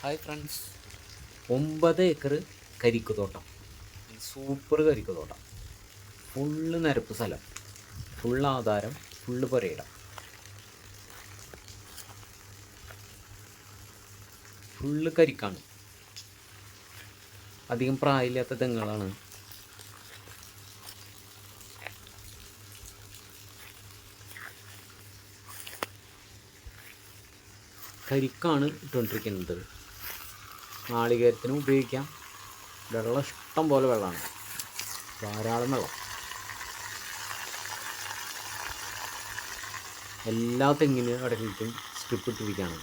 Hi friends, 9 acre കരിക്ക് തോട്ടം. Super കരിക്ക് തോട്ടം. ഫുള്ള് നിരപ്പ് സ്ഥലം, ഫുള്ള് ആധാരം, ഫുള്ള് പുരയിടം, ഫുള്ള് കരിക്കാണ്. അധികം പ്രായമില്ലാത്ത തെങ്ങുകളാണ്. കരിക്കാണ് ഇട്ടുകൊണ്ടിരിക്കുന്നത്. നാളികേരത്തിനും ഉപയോഗിക്കാം. വെള്ളം ഇഷ്ടം പോലെ വെള്ളമാണ്, ധാരാളം വെള്ളം. എല്ലാ തെങ്ങിനും ഇടയ്ക്കും സ്ട്രിപ്പ് ഇട്ടിരിക്കുകയാണ്.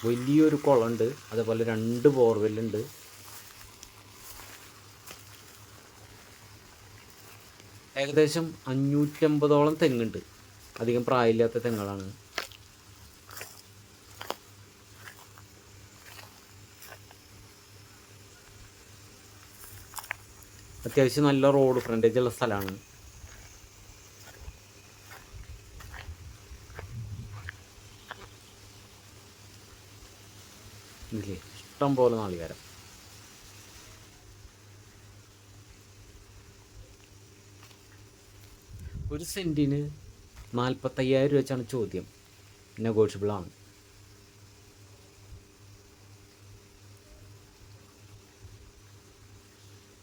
വലിയൊരു കുളമുണ്ട്, അതേപോലെ 2 ബോർവെല്ലുണ്ട്. ഏകദേശം 550ഓളം തെങ്ങുണ്ട്. അധികം പ്രായമില്ലാത്ത തെങ്ങുകളാണ്. അത്യാവശ്യം നല്ല റോഡ് ഫ്രണ്ടേജ് ഉള്ള സ്ഥലമാണ്. ഇതില്ലേ ഇഷ്ടം പോലെ നാളികേരം. ഒരു സെൻറ്റിന് 45,000 രൂപ വെച്ചാണ് ചോദ്യം. നെഗോഷ്യബിളാണ്.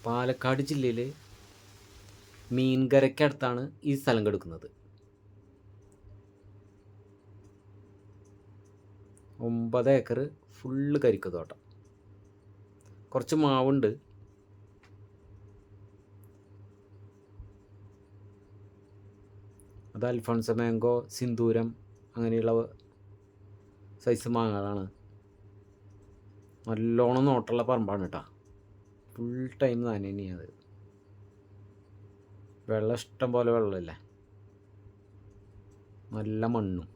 പാലക്കാട് ജില്ലയിൽ മീൻകരയ്ക്കടുത്താണ് ഈ സ്ഥലം കിടക്കുന്നത്. 9 ഏക്കർ ഫുള്ള് കരിക്ക് തോട്ടം. കുറച്ച് മാവുണ്ട്. അത് അൽഫോൺസ മാംഗോ, സിന്ദൂരം അങ്ങനെയുള്ള സൈസ് മാങ്ങകളാണ്. നല്ലോണം നോട്ടുള്ള പറമ്പാണ് കേട്ടോ. ഫുൾ ടൈം തന്നെയാണ് അത്. വെള്ളം ഇഷ്ടം പോലെ വെള്ളമില്ലേ, നല്ല മണ്ണും.